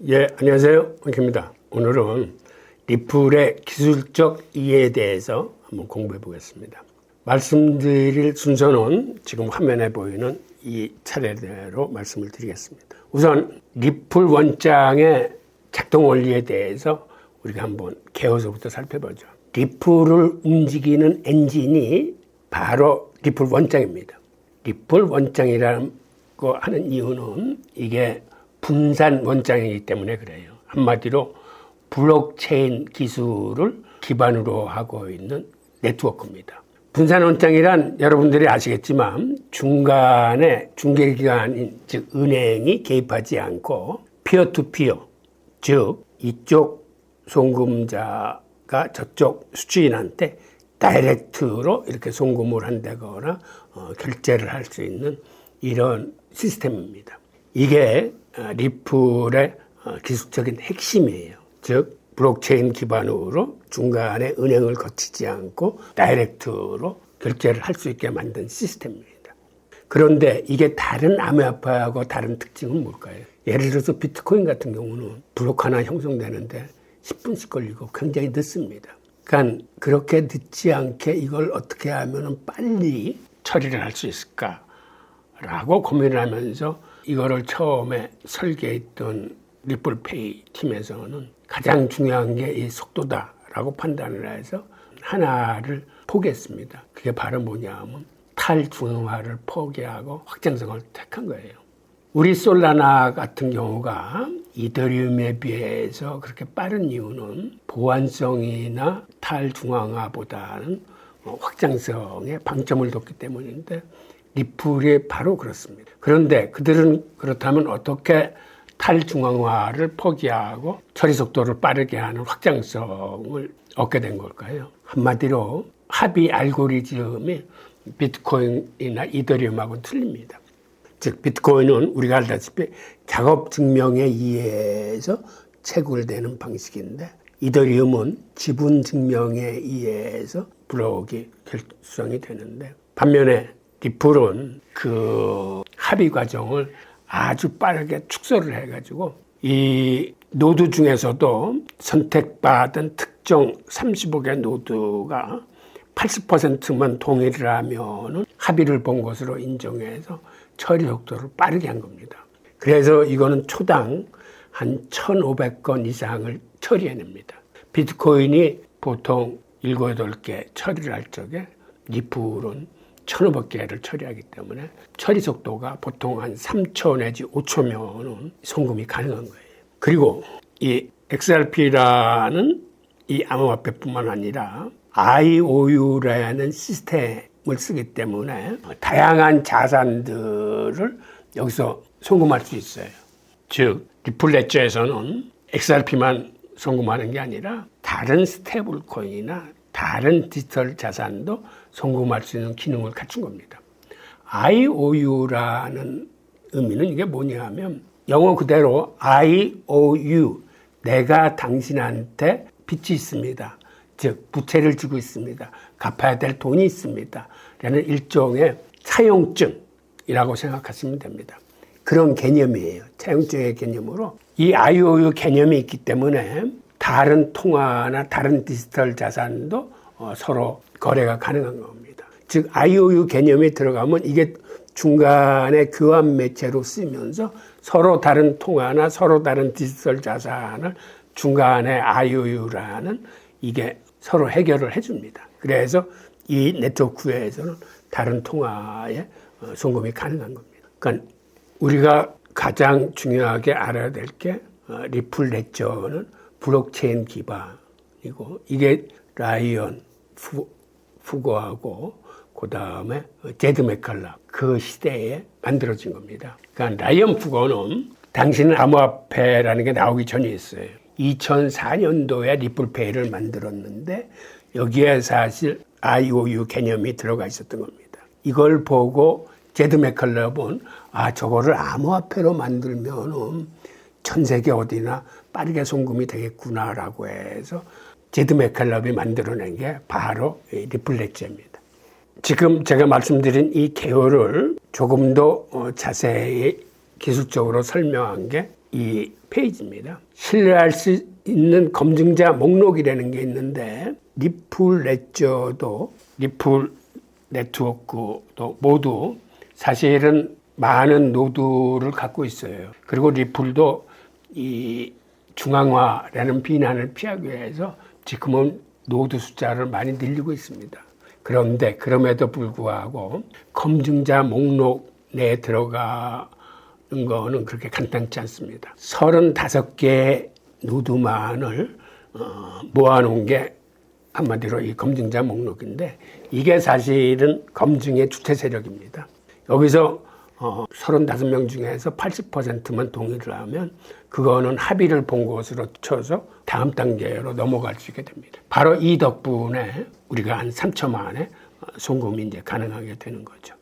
예, 안녕하세요. 원케입니다. 오늘은 리플의 기술적 이해에 대해서 한번 공부해 보겠습니다. 말씀드릴 순서는 지금 화면에 보이는 이 차례대로 말씀을 드리겠습니다. 우선 리플 원장의 작동 원리에 대해서 우리가 한번 개요서부터 살펴보죠. 리플을 움직이는 엔진이 바로 리플 원장입니다. 리플 원장이라고 하는 이유는 이게 분산 원장이기 때문에 그래요. 한마디로 블록체인 기술을 기반으로 하고 있는 네트워크입니다. 분산 원장이란 여러분들이 아시겠지만 중간에 중개기관인 즉 은행이 개입하지 않고 피어 투 피어, 즉 이쪽 송금자가 저쪽 수취인한테 다이렉트로 이렇게 송금을 한다거나 결제를 할 수 있는 이런 시스템입니다. 이게 리플의 기술적인 핵심이에요. 즉 블록체인 기반으로 중간에 은행을 거치지 않고 다이렉트로 결제를 할 수 있게 만든 시스템입니다. 그런데 이게 다른 암호화폐하고 다른 특징은 뭘까요? 예를 들어서 비트코인 같은 경우는 블록 하나 형성되는데 10분씩 걸리고 굉장히 늦습니다. 그러니까 그렇게 늦지 않게 이걸 어떻게 하면 빨리 처리를 할 수 있을까라고 고민을 하면서 이거를 처음에 설계했던 리플페이 팀에서는 가장 중요한 게 이 속도다라고 판단을 해서 하나를 포기했습니다. 그게 바로 뭐냐면 탈중앙화를 포기하고 확장성을 택한 거예요. 우리 솔라나 같은 경우가 이더리움에 비해서 그렇게 빠른 이유는 보안성이나 탈중앙화보다는 확장성에 방점을 뒀기 때문인데 리플이 바로 그렇습니다. 그런데 그들은 그렇다면 어떻게 탈중앙화를 포기하고 처리 속도를 빠르게 하는 확장성을 얻게 된 걸까요? 한마디로 합의 알고리즘이 비트코인이나 이더리움하고는 틀립니다. 즉 비트코인은 우리가 알다시피 작업 증명에 의해서 채굴되는 방식인데 이더리움은 지분 증명에 의해서 블록이 결성이 되는데 반면에 리플은 그 합의 과정을 아주 빠르게 축소를 해가지고 이 노드 중에서도 선택받은 특정 35개 노드가 80%만 동의를 하면은 합의를 본 것으로 인정해서 처리 속도를 빠르게 한 겁니다. 그래서 이거는 초당 한 1,500건 이상을 처리해냅니다. 비트코인이 보통 7, 8개 처리를 할 적에 리플은 1,500개를 처리하기 때문에 처리 속도가 보통 한 3초 내지 5초면은 송금이 가능한 거예요. 그리고 이 XRP라는 이 암호화폐뿐만 아니라 IOU라는 시스템을 쓰기 때문에 다양한 자산들을 여기서 송금할 수 있어요. 즉 리플 레저에서는 XRP만 송금하는 게 아니라 다른 스테이블 코인이나 다른 디지털 자산도 송금할 수 있는 기능을 갖춘 겁니다. IOU라는 의미는 이게 뭐냐 하면 영어 그대로 IOU, 내가 당신한테 빚이 있습니다. 즉 부채를 지고 있습니다. 갚아야 될 돈이 있습니다. 라는 일종의 차용증이라고 생각하시면 됩니다. 그런 개념이에요. 차용증의 개념으로 이 IOU 개념이 있기 때문에 다른 통화나 다른 디지털 자산도 서로 거래가 가능한 겁니다. 즉 IOU 개념이 들어가면 이게 중간에 교환 매체로 쓰면서 서로 다른 통화나 서로 다른 디지털 자산을 중간에 IOU라는 이게 서로 해결을 해줍니다. 그래서 이 네트워크에서는 다른 통화에 송금이 가능한 겁니다. 그러니까 우리가 가장 중요하게 알아야 될 게 리플 레저는 블록체인 기반이고 이게 라이언 푸거하고 그 다음에 제드 맥칼락 그 시대에 만들어진 겁니다. 그러니까 라이언 푸거는 당신은 암호화폐라는 게 나오기 전에 있어요. 2004년도에 리플페이를 만들었는데 여기에 사실 IOU 개념이 들어가 있었던 겁니다. 이걸 보고 제드 맥칼락은 저거를 암호화폐로 만들면은 전 세계 어디나 빠르게 송금이 되겠구나라고 해서 제드 맥칼락이 만들어낸 게 바로 리플 레저입니다. 지금 제가 말씀드린 이 개요를 조금 더 자세히 기술적으로 설명한 게 이 페이지입니다. 신뢰할 수 있는 검증자 목록이라는 게 있는데 리플 레저도 리플 네트워크도 모두 사실은 많은 노드를 갖고 있어요. 그리고 리플도 이 중앙화라는 비난을 피하기 위해서 지금은 노드 숫자를 많이 늘리고 있습니다. 그런데 그럼에도 불구하고 검증자 목록 내에 들어가는 거는 그렇게 간단치 않습니다. 35개의 노드만을 모아놓은 게 한마디로 이 검증자 목록인데 이게 사실은 검증의 주체 세력입니다. 여기서 35명 중에서 80%만 동의를 하면 그거는 합의를 본 것으로 쳐서 다음 단계로 넘어갈 수 있게 됩니다. 바로 이 덕분에 우리가 한 3초 안에 송금이 이제 가능하게 되는 거죠.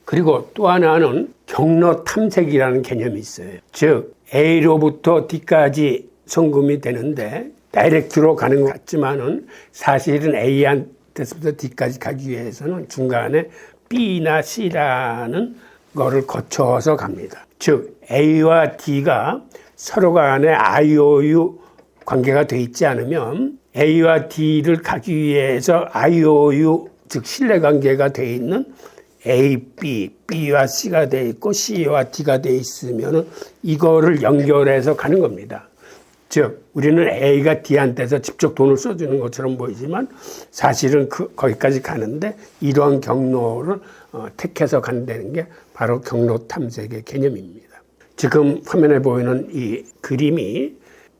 그리고 또 하나는 경로 탐색이라는 개념이 있어요. 즉 A로부터 D까지 송금이 되는데 다이렉트로 가는 것 같지만은 사실은 A한테서부터 D까지 가기 위해서는 중간에 B나 C라는 거를 거쳐서 갑니다. 즉 A와 D가 서로 간에 IOU 관계가 돼 있지 않으면 A와 D를 가기 위해서 IOU 즉 신뢰관계가 돼 있는 A, B, B와 C가 돼 있고 C와 D가 돼 있으면 이거를 연결해서 가는 겁니다. 즉 우리는 A가 D한테서 직접 돈을 써주는 것처럼 보이지만 사실은 거기까지 가는데 이러한 경로를 택해서 간다는 게 바로 경로 탐색의 개념입니다. 지금 화면에 보이는 이 그림이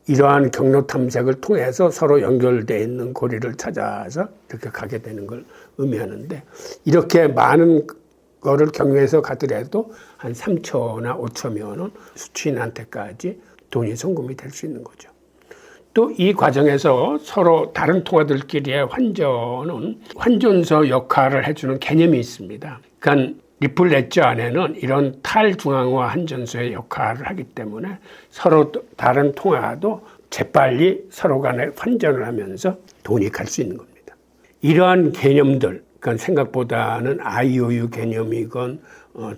이러한 경로 탐색을 통해서 서로 연결되어 있는 고리를 찾아서 이렇게 가게 되는 걸 의미하는데 이렇게 많은 거를 경유해서 가더라도 한 3초나 5초면은 수취인한테까지 돈이 송금이 될 수 있는 거죠. 또 이 과정에서 서로 다른 통화들끼리의 환전은 환전소 역할을 해주는 개념이 있습니다. 그러니까 리플 레저 안에는 이런 탈중앙화 환전소의 역할을 하기 때문에 서로 다른 통화도 재빨리 서로 간에 환전을 하면서 돈이 갈 수 있는 겁니다. 이러한 개념들, 그러니까 생각보다는 IOU 개념이건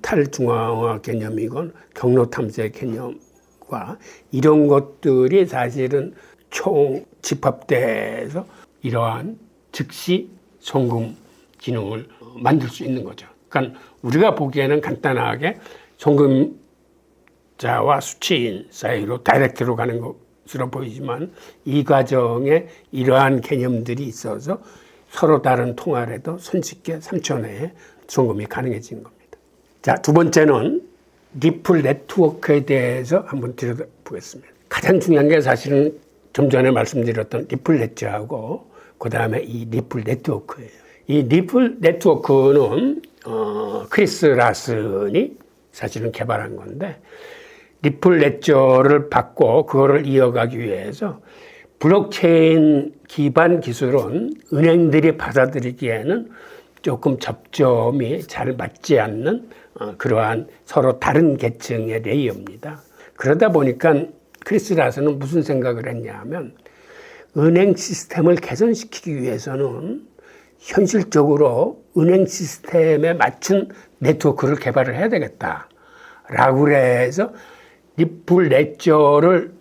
탈중앙화 개념이건 경로 탐색 개념과 이런 것들이 사실은 총 집합돼서 이러한 즉시 송금 기능을 만들 수 있는 거죠. 그러니까 우리가 보기에는 간단하게 송금자와 수취인 사이로 다이렉트로 가는 것으로 보이지만 이 과정에 이러한 개념들이 있어서 서로 다른 통화를 해도 손쉽게 3초 내에 송금이 가능해지는 겁니다. 자, 두 번째는 리플 네트워크에 대해서 한번 들여다보겠습니다. 가장 중요한 게 사실은 좀 전에 말씀드렸던 리플 레저하고 그 다음에 이 리플 네트워크예요. 이 리플 네트워크는 크리스 라슨이 사실은 개발한 건데 리플 레저를 받고 그거를 이어가기 위해서 블록체인 기반 기술은 은행들이 받아들이기에는 조금 접점이 잘 맞지 않는 그러한 서로 다른 계층의 레이어입니다. 그러다 보니까 크리스 라슨은 무슨 생각을 했냐 하면 은행 시스템을 개선시키기 위해서는 현실적으로 은행 시스템에 맞춘 네트워크를 개발을 해야 되겠다라고 해서 리플 레저를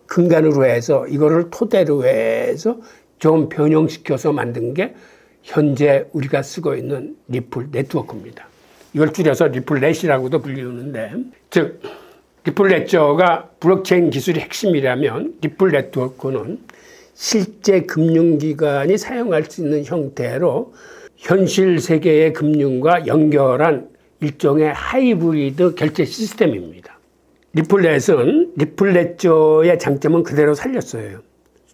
근간으로 해서 이거를 토대로 해서 좀 변형시켜서 만든 게 현재 우리가 쓰고 있는 리플 네트워크입니다. 이걸 줄여서 리플렛이라고도 불리우는데 즉 리플 레저가 블록체인 기술의 핵심이라면 리플 네트워크는 실제 금융기관이 사용할 수 있는 형태로 현실 세계의 금융과 연결한 일종의 하이브리드 결제 시스템입니다. 리플렛은 리플 레저의 장점은 그대로 살렸어요.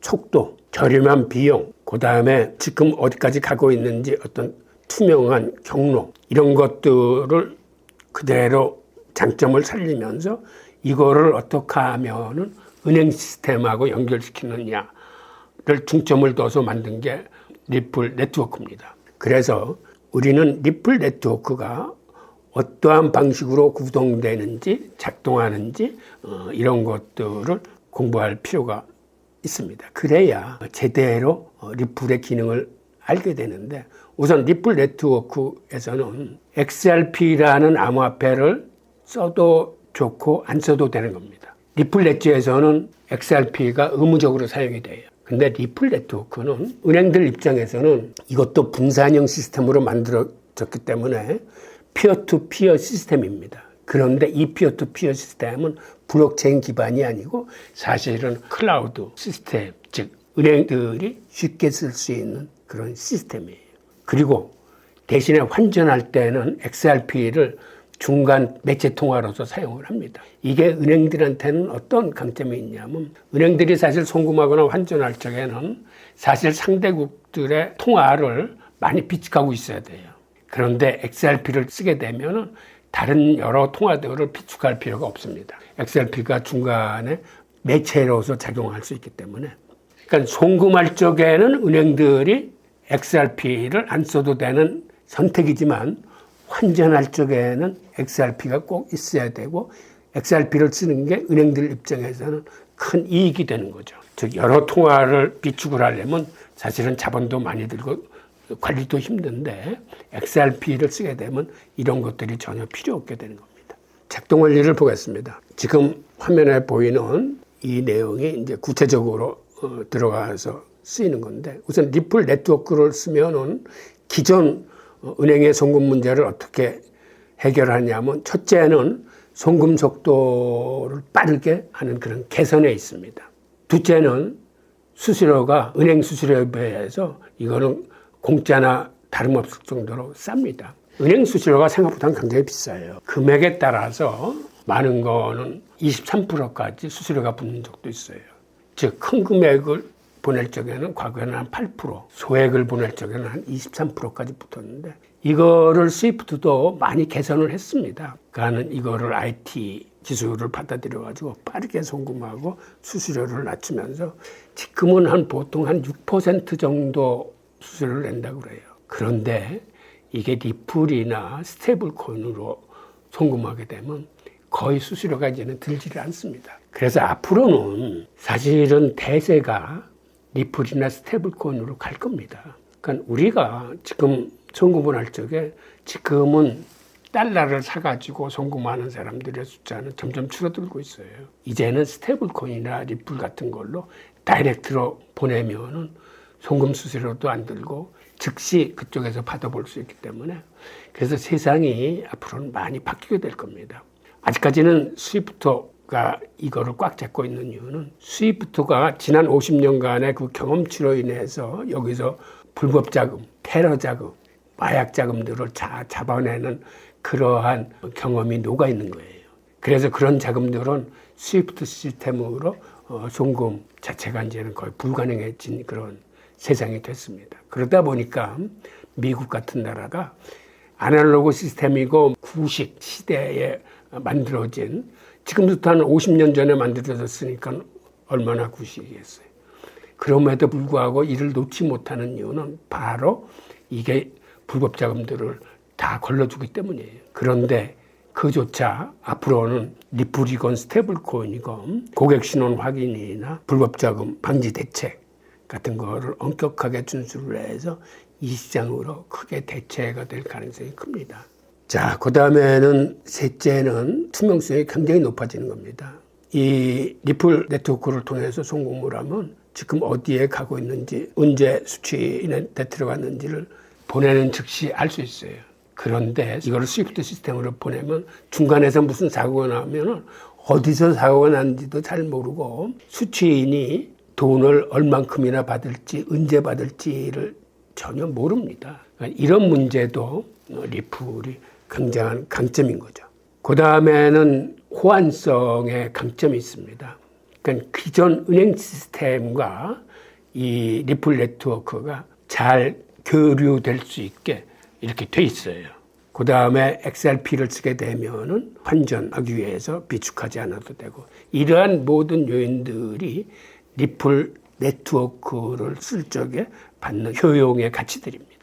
속도, 저렴한 비용, 그 다음에 지금 어디까지 가고 있는지 어떤 투명한 경로 이런 것들을 그대로 장점을 살리면서 이거를 어떻게 하면은 은행 시스템하고 연결시키느냐를 중점을 둬서 만든 게 리플 네트워크입니다. 그래서 우리는 리플 네트워크가 어떠한 방식으로 구동되는지 작동하는지 이런 것들을 공부할 필요가 있습니다. 그래야 제대로 리플의 기능을 알게 되는데 우선 리플 네트워크에서는 XRP라는 암호화폐를 써도 좋고 안 써도 되는 겁니다. 리플 ledger에서는 XRP가 의무적으로 사용이 돼요. 근데 리플 네트워크는 은행들 입장에서는 이것도 분산형 시스템으로 만들어졌기 때문에 피어 투 피어 시스템입니다. 그런데 이 피어 투 피어 시스템은 블록체인 기반이 아니고 사실은 클라우드 시스템, 즉 은행들이 쉽게 쓸 수 있는 그런 시스템이에요. 그리고 대신에 환전할 때는 XRP를 중간 매체 통화로서 사용을 합니다. 이게 은행들한테는 어떤 강점이 있냐면 은행들이 사실 송금하거나 환전할 적에는 사실 상대국들의 통화를 많이 비축하고 있어야 돼요. 그런데 XRP를 쓰게 되면 다른 여러 통화들을 비축할 필요가 없습니다. XRP가 중간에 매체로서 작용할 수 있기 때문에. 그러니까 송금할 적에는 은행들이 XRP를 안 써도 되는 선택이지만 환전할 적에는 XRP가 꼭 있어야 되고 XRP를 쓰는 게 은행들 입장에서는 큰 이익이 되는 거죠. 즉 여러 통화를 비축을 하려면 사실은 자본도 많이 들고 관리도 힘든데 XRP를 쓰게 되면 이런 것들이 전혀 필요 없게 되는 겁니다. 작동 원리를 보겠습니다. 지금 화면에 보이는 이 내용이 이제 구체적으로 들어가서 쓰이는 건데 우선 리플 네트워크를 쓰면은 기존 은행의 송금 문제를 어떻게 해결하냐면 첫째는 송금 속도를 빠르게 하는 그런 개선에 있습니다. 둘째는 수수료가 은행 수수료에 비해서 이거는 공짜나 다름없을 정도로 쌉니다. 은행 수수료가 생각보다 굉장히 비싸요. 금액에 따라서 많은 거는 23%까지 수수료가 붙는 적도 있어요. 즉 큰 금액을 보낼 적에는 과거에는 한 8%, 소액을 보낼 적에는 한 23%까지 붙었는데 이거를 스위프트도 많이 개선을 했습니다. 그러니까 이거를 IT 기술을 받아들여가지고 빠르게 송금하고 수수료를 낮추면서 지금은 보통 한 6% 정도 수수료를 낸다고 그래요. 그런데 이게 리플이나 스테이블 코인으로 송금하게 되면 거의 수수료가 이제는 들지를 않습니다. 그래서 앞으로는 사실은 대세가 리플이나 스테이블 코인으로 갈 겁니다. 그러니까 우리가 지금 송금을 할 적에 지금은 달러를 사가지고 송금하는 사람들의 숫자는 점점 줄어들고 있어요. 이제는 스테이블 코인이나 리플 같은 걸로 다이렉트로 보내면은 송금 수수료도 안 들고 즉시 그쪽에서 받아볼 수 있기 때문에 그래서 세상이 앞으로는 많이 바뀌게 될 겁니다. 아직까지는 스위프트가 이거를 꽉 잡고 있는 이유는 스위프트가 지난 50년간의 그 경험치로 인해서 여기서 불법 자금, 테러 자금, 마약 자금들을 잡아내는 그러한 경험이 녹아 있는 거예요. 그래서 그런 자금들은 스위프트 시스템으로 송금 자체가 이제는 거의 불가능해진 그런 세상이 됐습니다. 그러다 보니까 미국 같은 나라가 아날로그 시스템이고 구식 시대에 만들어진 지금부터 한 50년 전에 만들어졌으니까 얼마나 구식이겠어요. 그럼에도 불구하고 이를 놓지 못하는 이유는 바로 이게 불법 자금들을 다 걸러주기 때문이에요. 그런데 그조차 앞으로는 리플이건 스테이블 코인이건 고객 신원 확인이나 불법 자금 방지 대책 같은 거를 엄격하게 준수를 해서 이 시장으로 크게 대체가 될 가능성이 큽니다. 자, 그 다음에는 셋째는 투명성이 굉장히 높아지는 겁니다. 이 리플 네트워크를 통해서 송금을 하면 지금 어디에 가고 있는지, 언제 수취인에 들어갔는지를 보내는 즉시 알 수 있어요. 그런데 이거를 스위프트 시스템으로 보내면 중간에서 무슨 사고가 나면 어디서 사고가 났는지도 잘 모르고 수취인이 돈을 얼만큼이나 받을지, 언제 받을지를 전혀 모릅니다. 그러니까 이런 문제도 리플이 굉장한 강점인 거죠. 그 다음에는 호환성의 강점이 있습니다. 그러니까 기존 은행 시스템과 이 리플 네트워크가 잘 교류될 수 있게 이렇게 돼 있어요. 그 다음에 XRP를 쓰게 되면은 환전하기 위해서 비축하지 않아도 되고 이러한 모든 요인들이 리플 네트워크를 쓸 적에 받는 효용의 가치들입니다.